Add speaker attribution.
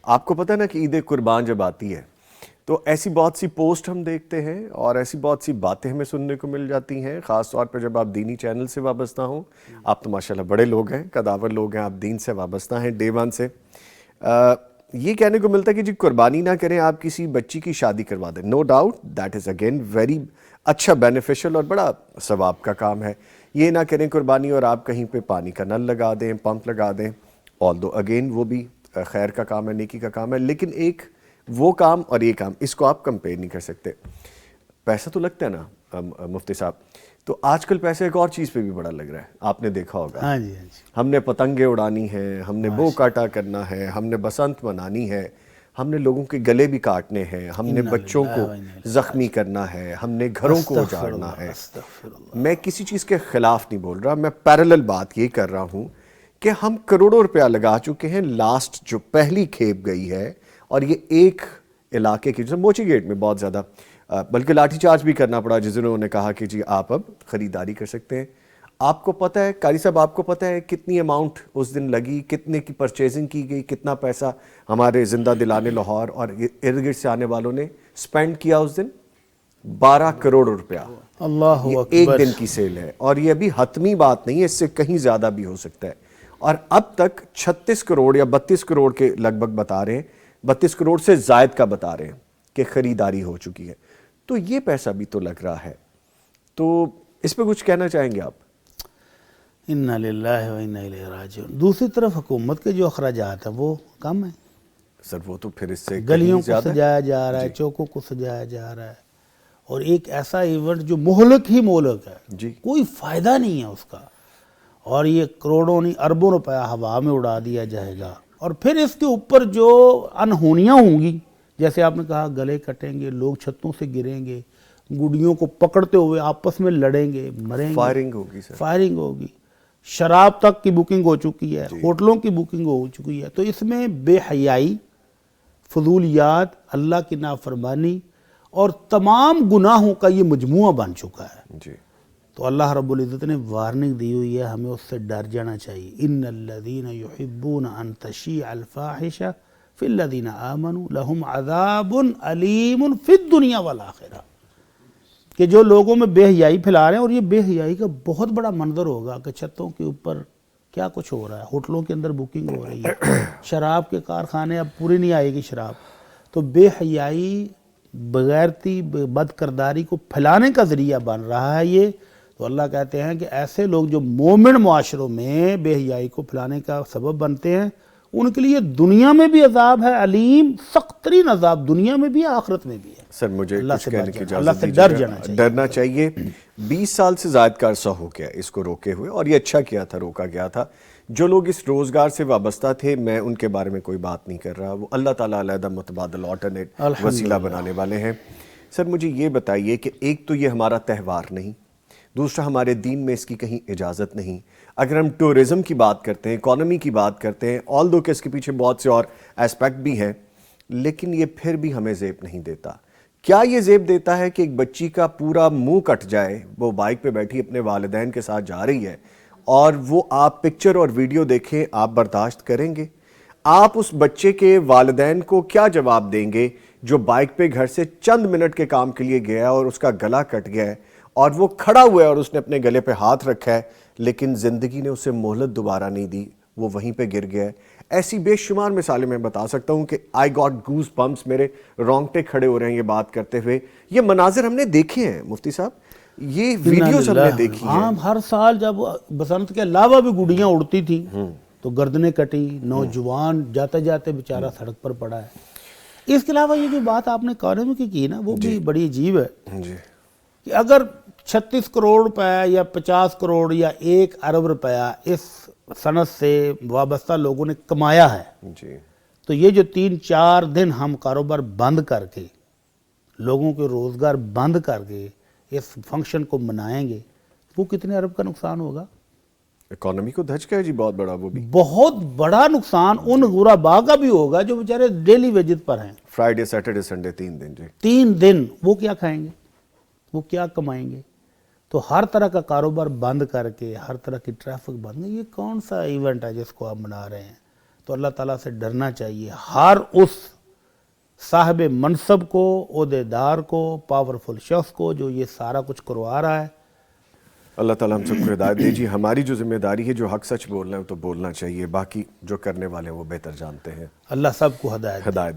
Speaker 1: آپ کو پتہ ہے نا کہ عید قربان جب آتی ہے تو ایسی بہت سی پوسٹ ہم دیکھتے ہیں اور ایسی بہت سی باتیں ہمیں سننے کو مل جاتی ہیں، خاص طور پہ جب آپ دینی چینل سے وابستہ ہوں. آپ تو ماشاءاللہ بڑے لوگ ہیں، قداور لوگ ہیں، آپ دین سے وابستہ ہیں ڈے ون سے. یہ کہنے کو ملتا ہے کہ جی قربانی نہ کریں، آپ کسی بچی کی شادی کروا دیں. No doubt that is again very اچھا بینیفیشل اور بڑا ثواب کا کام ہے. یہ نہ کریں قربانی اور آپ کہیں پہ پانی کا نل لگا دیں، پمپ لگا دیں. آلدو اگین وہ بھی خیر کا کام ہے، نیکی کا کام ہے، لیکن ایک وہ کام اور یہ کام، اس کو آپ کمپیئر نہیں کر سکتے. پیسہ تو لگتا ہے نا مفتی صاحب، تو آج کل پیسہ ایک اور چیز پہ بھی بڑا لگ رہا ہے، آپ نے دیکھا ہوگا.
Speaker 2: ہاں جی ہاں جی.
Speaker 1: ہم نے پتنگیں اڑانی ہیں، ہم نے بو کاٹا کرنا ہے، ہم نے بسنت منانی ہے، ہم نے لوگوں کے گلے بھی کاٹنے ہیں، ہم نے بچوں کو زخمی کرنا ہے، ہم نے گھروں کو اجاڑنا ہے. میں کسی چیز کے خلاف نہیں بول رہا، میں پیرالل بات یہ کر رہا ہوں کہ ہم کروڑوں روپیہ لگا چکے ہیں. لاسٹ جو پہلی کھیپ گئی ہے اور یہ ایک علاقے کی، جیسے موچی گیٹ میں بہت زیادہ، بلکہ لاٹھی چارج بھی کرنا پڑا جس دن انہوں نے کہا کہ جی آپ اب خریداری کر سکتے ہیں. آپ کو پتہ ہے قاری صاحب، آپ کو پتہ ہے کتنی اماؤنٹ اس دن لگی، کتنے کی پرچیزنگ کی گئی، کتنا پیسہ ہمارے زندہ دلانے لاہور اور ارد گرد سے آنے والوں نے سپینڈ کیا اس دن؟ 12 کروڑ روپیہ.
Speaker 2: اللہ
Speaker 1: یہ
Speaker 2: اکبر.
Speaker 1: ایک دن کی سیل ہے اور یہ ابھی حتمی بات نہیں ہے، اس سے کہیں زیادہ بھی ہو سکتا ہے. اور اب تک 36 کروڑ یا 32 کروڑ کے لگ بھگ بتا رہے ہیں، 32 کروڑ سے زائد کا بتا رہے ہیں کہ خریداری ہو چکی ہے. تو یہ پیسہ بھی تو لگ رہا ہے. تو اس پہ کچھ کہنا چاہیں گے آپ؟
Speaker 2: انا للہ و انا الیہ راجعون. دوسری طرف حکومت کے جو اخراجات ہیں وہ کم ہیں.
Speaker 1: سر وہ تو پھر اس سے
Speaker 2: گلیوں
Speaker 1: کہیں
Speaker 2: کو
Speaker 1: زیادہ
Speaker 2: سجایا جا رہا ہے، چوکوں کو سجایا جا رہا ہے، اور ایک ایسا ایونٹ جو مہلک ہی مہلک ہے،
Speaker 1: جی.
Speaker 2: کوئی فائدہ نہیں ہے اس کا، اور یہ کروڑوں نہیں اربوں روپیہ ہوا میں اڑا دیا جائے گا. اور پھر اس کے اوپر جو انہونیاں ہوں گی، جیسے آپ نے کہا گلے کٹیں گے، لوگ چھتوں سے گریں گے، گڈیوں کو پکڑتے ہوئے آپس میں لڑیں گے، مریں گے،
Speaker 1: فائرنگ ہوگی سر.
Speaker 2: فائرنگ ہوگی. شراب تک کی بکنگ ہو چکی ہے، ہوٹلوں کی بکنگ ہو چکی ہے. تو اس میں بے حیائی، فضولیات، اللہ کی نافرمانی اور تمام گناہوں کا یہ مجموعہ بن چکا ہے.
Speaker 1: جی.
Speaker 2: تو اللہ رب العزت نے وارننگ دی ہوئی ہے، ہمیں اس سے ڈر جانا چاہیے. ان الذین یحبون ان تشیع الفاحشہ فی الذین آمنوا لہم عذاب علیم فی الدنیا والآخرہ. کہ جو لوگوں میں بے حیائی پھیلا رہے ہیں، اور یہ بے حیائی کا بہت بڑا منظر ہوگا کہ چھتوں کے اوپر کیا کچھ ہو رہا ہے، ہوٹلوں کے اندر بکنگ ہو رہی ہے، شراب کے کارخانے، اب پوری نہیں آئے گی شراب. تو بے حیائی، بغیرتی، بد کرداری کو پھیلانے کا ذریعہ بن رہا ہے یہ. تو اللہ کہتے ہیں کہ ایسے لوگ جو مومن معاشروں میں بے حیائی کو پھیلانے کا سبب بنتے ہیں، ان کے لیے دنیا میں بھی عذاب ہے علیم، سخت ترین عذاب دنیا میں بھی ہے، آخرت میں بھی ہے.
Speaker 1: سر مجھے کچھ کہنے کی
Speaker 2: اللہ
Speaker 1: اجازت
Speaker 2: سے
Speaker 1: دیجیے
Speaker 2: ڈر جانا
Speaker 1: گا.
Speaker 2: چاہیے.
Speaker 1: ڈرنا چاہیے. 20 سال سے زائد کا عرصہ ہو گیا اس کو روکے ہوئے، اور یہ اچھا کیا تھا، روکا گیا تھا. جو لوگ اس روزگار سے وابستہ تھے، میں ان کے بارے میں کوئی بات نہیں کر رہا، وہ اللہ تعالیٰ علیحدہ متبادل آلٹرنیٹ وسیلہ بنانے والے ہیں. سر مجھے یہ بتائیے کہ ایک تو یہ ہمارا تہوار نہیں، دوسرا ہمارے دین میں اس کی کہیں اجازت نہیں. اگر ہم ٹورزم کی بات کرتے ہیں، اکانومی کی بات کرتے ہیں، آلدو کہ اس کے پیچھے بہت سے اور ایسپیکٹ بھی ہیں، لیکن یہ پھر بھی ہمیں زیب نہیں دیتا. کیا یہ زیب دیتا ہے کہ ایک بچی کا پورا منہ کٹ جائے، وہ بائک پہ بیٹھی اپنے والدین کے ساتھ جا رہی ہے، اور وہ آپ پکچر اور ویڈیو دیکھیں، آپ برداشت کریں گے؟ آپ اس بچے کے والدین کو کیا جواب دیں گے جو بائک پہ گھر سے چند منٹ کے کام کے لیے گیا اور اس کا گلا کٹ گیا ہے، اور وہ کھڑا ہوا ہے اور اس نے اپنے گلے پہ ہاتھ رکھا ہے، لیکن زندگی نے اسے مہلت دوبارہ نہیں دی، وہ وہیں پہ گر گیا ہے؟ ایسی بے شمار مثالیں میں بتا سکتا ہوں کہ آئی گاٹ گوز بمپس، میرے رونگٹے کھڑے ہو رہے ہیں یہ بات کرتے ہوئے. یہ مناظر ہم نے دیکھے ہیں مفتی صاحب، یہ ویڈیوز ہم نے دیکھی ہیں.
Speaker 2: ہاں، ہر سال جب بسنت کے علاوہ بھی گڈیاں اڑتی تھیں تو گردنیں کٹی، نوجوان جاتے جاتے بیچارہ سڑک پر پڑا ہے. اس کے علاوہ یہ جو بات آپ نے اکانومی کی نا، وہ بھی بڑی عجیب ہے.
Speaker 1: جی.
Speaker 2: کہ اگر 36 کروڑ روپے یا 50 کروڑ یا 1 ارب روپیہ اس صنعت سے وابستہ لوگوں نے کمایا ہے،
Speaker 1: جی.
Speaker 2: تو یہ جو 3-4 دن ہم کاروبار بند کر کے، لوگوں کے روزگار بند کر کے اس فنکشن کو منائیں گے، وہ کتنے ارب کا نقصان ہوگا؟
Speaker 1: اکانومی کو دھچکا ہے جی بہت بڑا. وہ بھی
Speaker 2: بہت بڑا نقصان ان غرباء کا بھی ہوگا جو بیچارے ڈیلی ویجز پر ہیں.
Speaker 1: فرائیڈے، سیٹرڈے، سنڈے، 3 دن. جی.
Speaker 2: 3 دن وہ کیا کھائیں گے، وہ کیا کمائیں گے؟ تو ہر طرح کا کاروبار بند کر کے، ہر طرح کی ٹریفک بند، یہ کون سا ایونٹ ہے جس کو آپ منا رہے ہیں؟ تو اللہ تعالیٰ سے ڈرنا چاہیے ہر اس صاحب منصب کو، عہدیدار کو، پاورفل شخص کو جو یہ سارا کچھ کروا رہا ہے۔
Speaker 1: اللہ تعالیٰ ہم سب کو ہدایت دے جی۔ ہماری جو ذمہ داری ہے، جو حق سچ بولنا ہے تو بولنا چاہیے، باقی جو کرنے والے ہیں وہ بہتر جانتے ہیں۔
Speaker 2: اللہ سب کو ہدایت دے۔
Speaker 1: ہدایت